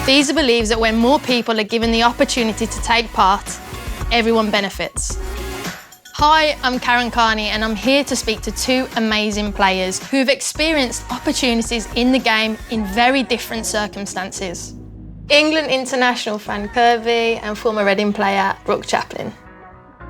These believes that when more people are given the opportunity to take part, everyone benefits. Hi, I'm Karen Carney and I'm here to speak to two amazing players who've experienced opportunities in the game in very different circumstances. England international Fran Kirby and former Reading player Brooke Chaplin.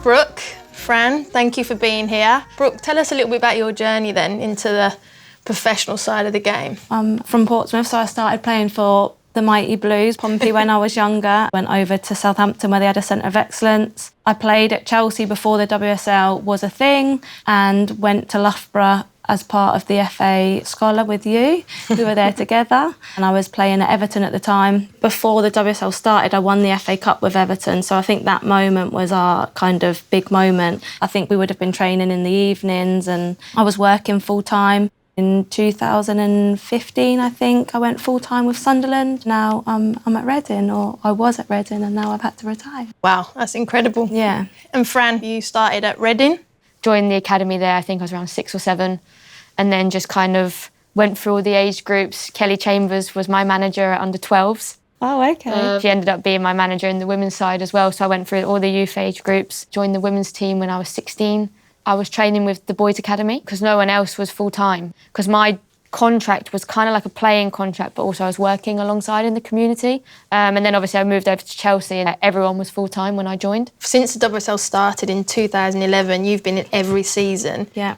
Brooke, Fran, thank you for being here. Brooke, tell us a little bit about your journey then into the professional side of the game. I'm from Portsmouth, so I started playing for the Mighty Blues, Pompey, when I was younger. Went over to Southampton where they had a centre of excellence. I played at Chelsea before the WSL was a thing and went to Loughborough as part of the FA Scholar with you. We were there together and I was playing at Everton at the time. Before the WSL started, I won the FA Cup with Everton, so I think that moment was our kind of big moment. I think we would have been training in the evenings and I was working full-time. In 2015, I think, I went full-time with Sunderland. Now I'm at Reading, or I was at Reading, and now I've had to retire. Wow, that's incredible. Yeah. And Fran, you started at Reading? Joined the academy there, I think I was around 6 or 7, and then just kind of went through all the age groups. Kelly Chambers was my manager at under-12s. Oh, okay. She ended up being my manager in the women's side as well, so I went through all the youth age groups, joined the women's team when I was 16. I was training with the boys' academy because no one else was full-time, because my contract was kind of like a playing contract, but also I was working alongside in the community. And then obviously I moved over to Chelsea and everyone was full-time when I joined. Since the WSL started in 2011, you've been in every season. Yeah.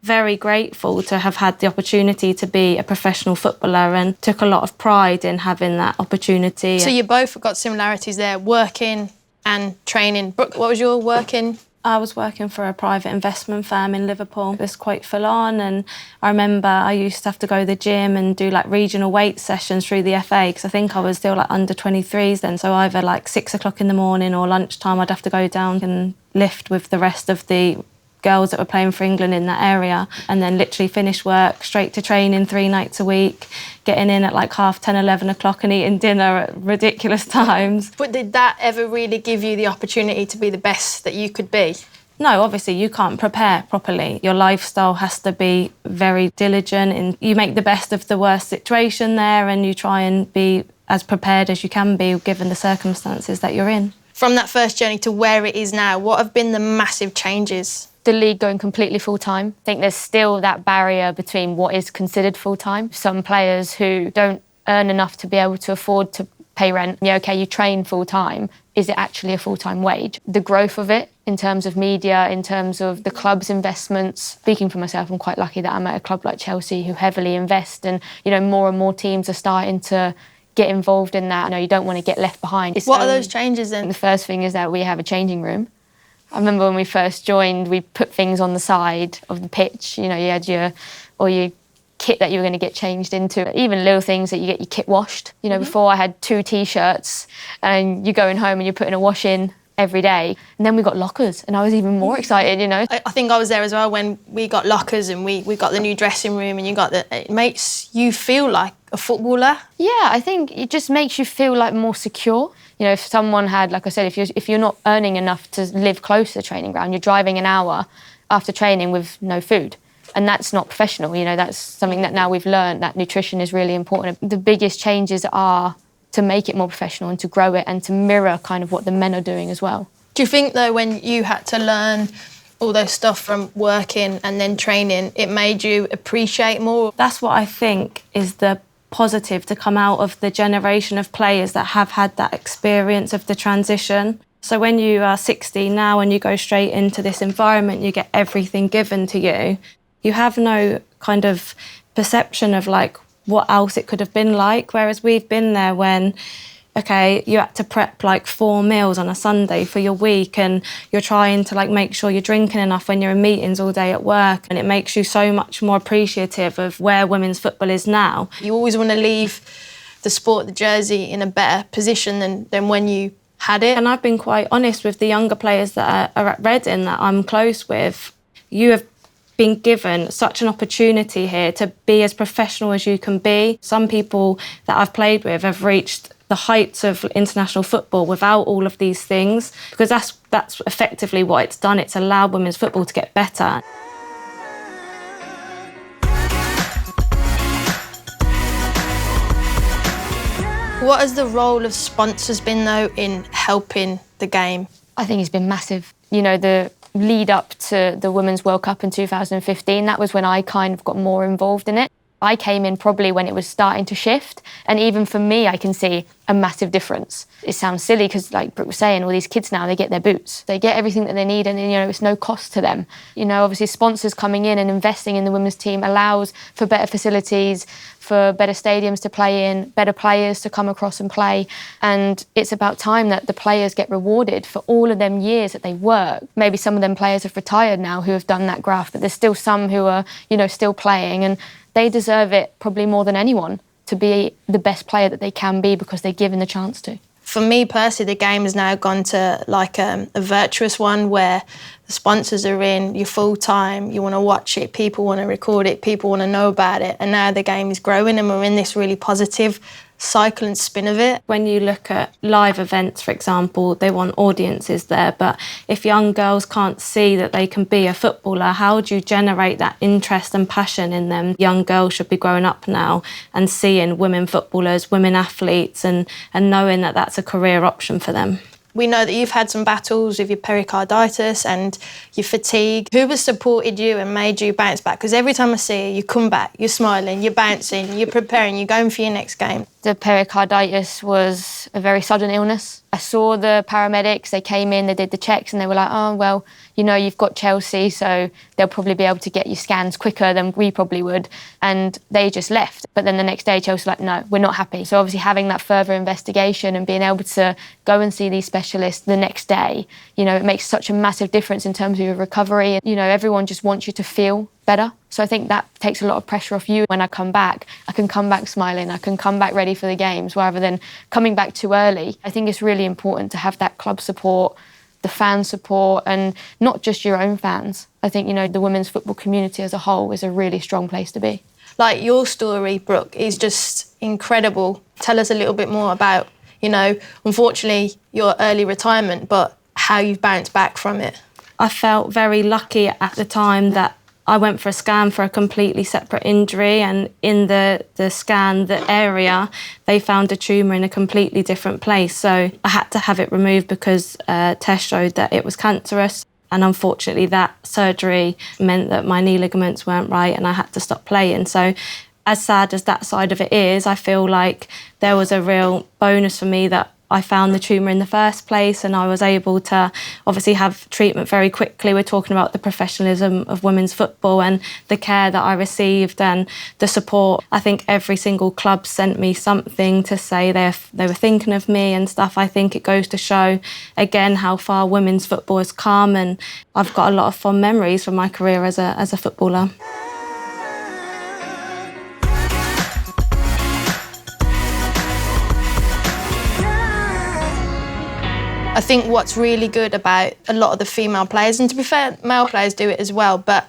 Very grateful to have had the opportunity to be a professional footballer and took a lot of pride in having that opportunity. So you both got similarities there, working and training. Brooke, what was your working? I was working for a private investment firm in Liverpool. It was quite full on, and I remember I used to have to go to the gym and do like regional weight sessions through the FA because I think I was still like under 23s then. So either like 6 o'clock in the morning or lunchtime I'd have to go down and lift with the rest of the girls that were playing for England in that area, and then literally finish work, straight to training 3 nights a week, getting in at like 10:30, 11 o'clock and eating dinner at ridiculous times. But did that ever really give you the opportunity to be the best that you could be? No, obviously you can't prepare properly. Your lifestyle has to be very diligent and you make the best of the worst situation there and you try and be as prepared as you can be given the circumstances that you're in. From that first journey to where it is now, what have been the massive changes? The league going completely full-time. I think there's still that barrier between what is considered full-time. Some players who don't earn enough to be able to afford to pay rent. Yeah, okay, you train full-time. Is it actually a full-time wage? The growth of it in terms of media, in terms of the club's investments. Speaking for myself, I'm quite lucky that I'm at a club like Chelsea who heavily invest and, you know, more and more teams are starting to get involved in that. You know, you don't want to get left behind. What are those changes then? The first thing is that we have a changing room. I remember when we first joined, we put things on the side of the pitch. You know, you had your kit that you were going to get changed into. Even little things that you get your kit washed. You know, before I had 2 T-shirts and you're going home and you're putting a wash in every day. And then we got lockers and I was even more excited, you know. I think I was there as well when we got lockers and we got the new dressing room and it makes you feel like a footballer. Yeah, I think it just makes you feel like more secure. You know, if someone had, like I said, if you're not earning enough to live close to the training ground, you're driving an hour after training with no food. And that's not professional, you know, that's something that now we've learned, that nutrition is really important. The biggest changes are to make it more professional and to grow it and to mirror kind of what the men are doing as well. Do you think, though, when you had to learn all those stuff from working and then training, it made you appreciate more? That's what I think is the positive to come out of the generation of players that have had that experience of the transition. So when you are 16 now and you go straight into this environment, you get everything given to you. You have no kind of perception of like what else it could have been like, whereas we've been there when, okay, you had to prep like 4 meals on a Sunday for your week and you're trying to like make sure you're drinking enough when you're in meetings all day at work, and it makes you so much more appreciative of where women's football is now. You always want to leave the sport, the jersey, in a better position than when you had it. And I've been quite honest with the younger players that are at Reading that I'm close with. You have been given such an opportunity here to be as professional as you can be. Some people that I've played with have reached the heights of international football without all of these things, because that's effectively what it's done. It's allowed women's football to get better. What has the role of sponsors been, though, in helping the game? I think it's been massive. You know, the lead up to the Women's World Cup in 2015, that was when I kind of got more involved in it. I came in probably when it was starting to shift, and even for me, I can see a massive difference. It sounds silly because, like Brooke was saying, all these kids now, they get their boots. They get everything that they need, and, you know, it's no cost to them. You know, obviously sponsors coming in and investing in the women's team allows for better facilities, for better stadiums to play in, better players to come across and play. And it's about time that the players get rewarded for all of them years that they work. Maybe some of them players have retired now who have done that graft, but there's still some who are, you know, still playing, and they deserve it probably more than anyone to be the best player that they can be because they're given the chance to. For me personally, the game has now gone to like a virtuous one where the sponsors are in, you're full time, you want to watch it, people want to record it, people want to know about it. And now the game is growing and we're in this really positive cycle and spin of it. When you look at live events, for example, they want audiences there, but if young girls can't see that they can be a footballer, how do you generate that interest and passion in them? Young girls should be growing up now and seeing women footballers, women athletes, and knowing that that's a career option for them. We know that you've had some battles with your pericarditis and your fatigue. Who has supported you and made you bounce back? Because every time I see you, you come back, you're smiling, you're bouncing, you're preparing, you're going for your next game. The pericarditis was a very sudden illness. I saw the paramedics, they came in, they did the checks, and they were like, oh, well, you know, you've got Chelsea, so they'll probably be able to get you scans quicker than we probably would. And they just left. But then the next day, Chelsea were like, no, we're not happy. So obviously having that further investigation and being able to go and see these specialists the next day, you know, it makes such a massive difference in terms of your recovery. You know, everyone just wants you to feel better. So I think that takes a lot of pressure off you. When I come back, I can come back smiling, I can come back ready for the games rather than coming back too early. I think it's really important to have that club support, the fan support, and not just your own fans. I think, you know, the women's football community as a whole is a really strong place to be. Like your story, Brooke, is just incredible. Tell us a little bit more about, you know, unfortunately your early retirement, but how you've bounced back from it. I felt very lucky at the time that I went for a scan for a completely separate injury, and in the scan, the area, they found a tumour in a completely different place. So I had to have it removed because a test showed that it was cancerous. And unfortunately, that surgery meant that my knee ligaments weren't right and I had to stop playing. So as sad as that side of it is, I feel like there was a real bonus for me that I found the tumour in the first place and I was able to obviously have treatment very quickly. We're talking about the professionalism of women's football and the care that I received and the support. I think every single club sent me something to say they were thinking of me and stuff. I think it goes to show, again, how far women's football has come, and I've got a lot of fond memories from my career as a footballer. I think what's really good about a lot of the female players, and to be fair, male players do it as well, but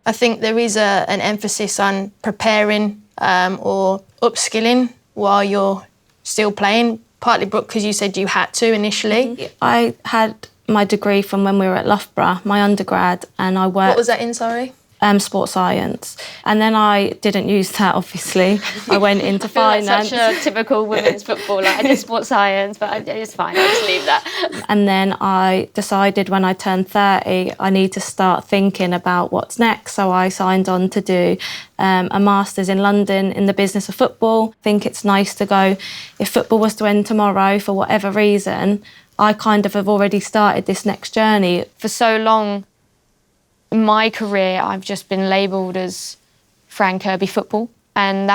I think there is an emphasis on preparing or upskilling while you're still playing, partly, Brooke, because you said you had to initially. I had my degree from when we were at Loughborough, my undergrad, and I worked... What was that in, sorry? Sports science. And then I didn't use that, obviously. I went into finance. Like such a typical women's footballer. I did sports science, but it's fine, I'll just leave that. And then I decided when I turned 30, I need to start thinking about what's next. So I signed on to do a master's in London in the business of football. I think it's nice to go, if football was to end tomorrow for whatever reason, I kind of have already started this next journey. For so long, in my career, I've just been labelled as Fran Kirby football, and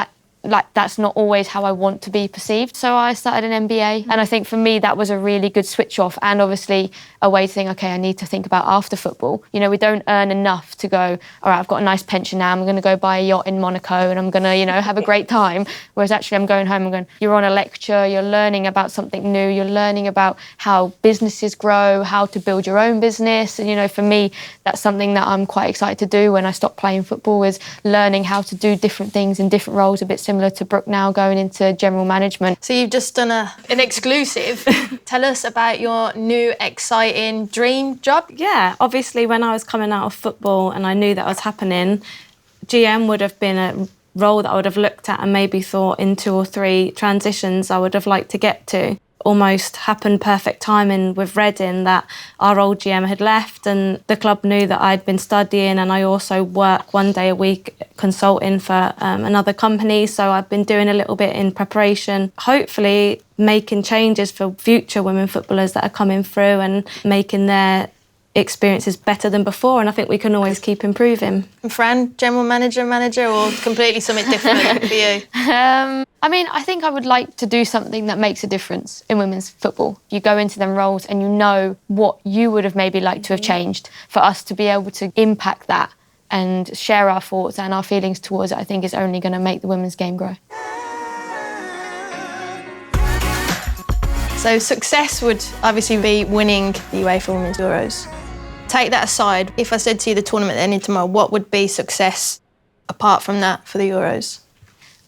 that's not always how I want to be perceived. So I started an MBA, and I think for me that was a really good switch off, and obviously a way to think, okay, I need to think about after football. You know, we don't earn enough to go, all right, I've got a nice pension now, I'm going to go buy a yacht in Monaco and I'm going to, you know, have a great time. Whereas actually I'm going home and going, you're on a lecture, you're learning about something new, you're learning about how businesses grow, how to build your own business. And, you know, for me, that's something that I'm quite excited to do when I stop playing football, is learning how to do different things in different roles, a bit similar to Brooke now going into general management. So you've just done an exclusive. Tell us about your new exciting dream job. Yeah, obviously when I was coming out of football and I knew that was happening, GM would have been a role that I would have looked at and maybe thought in 2 or 3 transitions I would have liked to get to. Almost happened perfect timing with Reading, that our old GM had left and the club knew that I'd been studying, and I also work 1 day a week consulting for another company, so I've been doing a little bit in preparation, hopefully making changes for future women footballers that are coming through and making their experiences better than before, and I think we can always keep improving. And Fran, general manager, or completely something different for you? I mean, I think I would like to do something that makes a difference in women's football. You go into them roles and you know what you would have maybe liked to have changed. For us to be able to impact that and share our thoughts and our feelings towards it, I think is only going to make the women's game grow. So success would obviously be winning the UEFA Women's Euros. Take that aside, if I said to you the tournament ending tomorrow, what would be success apart from that for the Euros?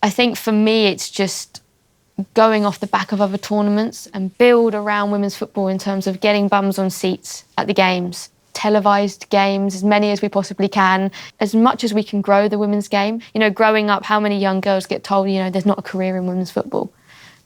I think for me, it's just going off the back of other tournaments and build around women's football in terms of getting bums on seats at the games, televised games, as many as we possibly can, as much as we can grow the women's game. You know, growing up, how many young girls get told, you know, there's not a career in women's football.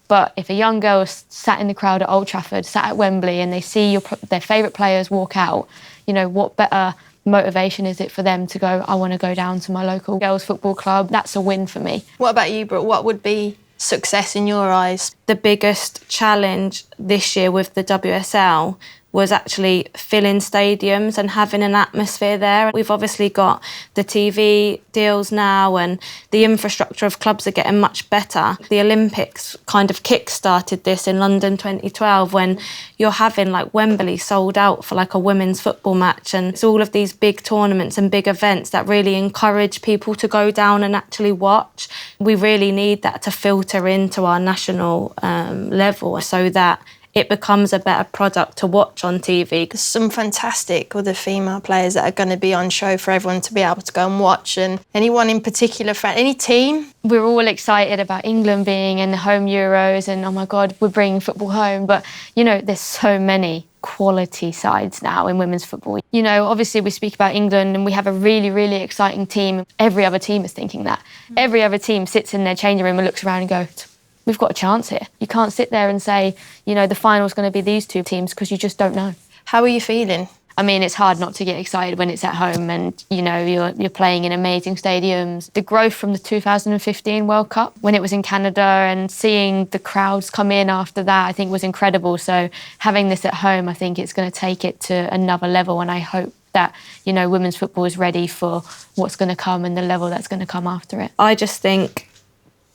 But if a young girl is sat in the crowd at Old Trafford, sat at Wembley, and they see their favourite players walk out, you know, what better motivation is it for them to go, I want to go down to my local girls' football club? That's a win for me. What about you, Brooke? What would be success in your eyes? The biggest challenge this year with the WSL was actually filling stadiums and having an atmosphere there. We've obviously got the TV deals now and the infrastructure of clubs are getting much better. The Olympics kind of kick-started this in London 2012 when you're having like Wembley sold out for like a women's football match, and it's all of these big tournaments and big events that really encourage people to go down and actually watch. We really need that to filter into our national level so that it becomes a better product to watch on TV. There's some fantastic other female players that are going to be on show for everyone to be able to go and watch. And anyone in particular, any team? We're all excited about England being in the home Euros and, oh my God, we're bringing football home. But, you know, there's so many quality sides now in women's football. You know, obviously we speak about England and we have a really, really exciting team. Every other team is thinking that. Every other team sits in their changing room and looks around and goes, we've got a chance here. You can't sit there and say, you know, the final's going to be these 2 teams because you just don't know. How are you feeling? I mean, it's hard not to get excited when it's at home and, you know, you're playing in amazing stadiums. The growth from the 2015 World Cup, when it was in Canada, and seeing the crowds come in after that, I think was incredible. So having this at home, I think it's going to take it to another level, and I hope that, you know, women's football is ready for what's going to come and the level that's going to come after it. I just think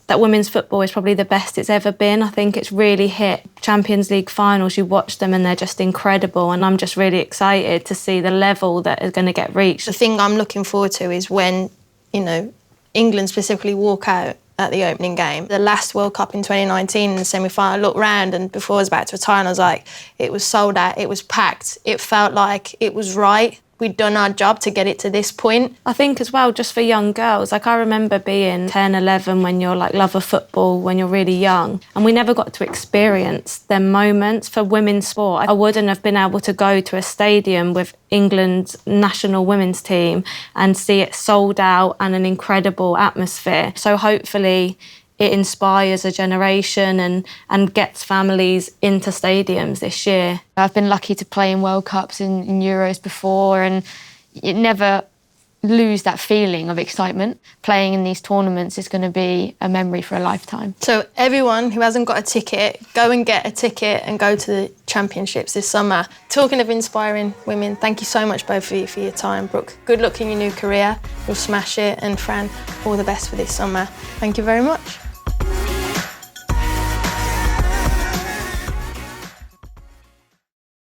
that women's football is probably the best it's ever been. I think it's really hit Champions League finals. You watch them and they're just incredible, and I'm just really excited to see the level that is going to get reached. The thing I'm looking forward to is when, you know, England specifically walk out at the opening game. The last World Cup in 2019 in the semi-final, I looked round and before I was about to retire, and I was like, it was sold out, it was packed. It felt like it was right. We'd done our job to get it to this point. I think as well, just for young girls, like I remember being 10, 11 when you're like love of football, when you're really young, and we never got to experience them moments. For women's sport, I wouldn't have been able to go to a stadium with England's national women's team and see it sold out and an incredible atmosphere. So hopefully it inspires a generation and gets families into stadiums this year. I've been lucky to play in World Cups in Euros before, and you never lose that feeling of excitement. Playing in these tournaments is going to be a memory for a lifetime. So everyone who hasn't got a ticket, go and get a ticket and go to the championships this summer. Talking of inspiring women, thank you so much both of you for your time. Brooke, good luck in your new career. You'll smash it. And Fran, all the best for this summer. Thank you very much.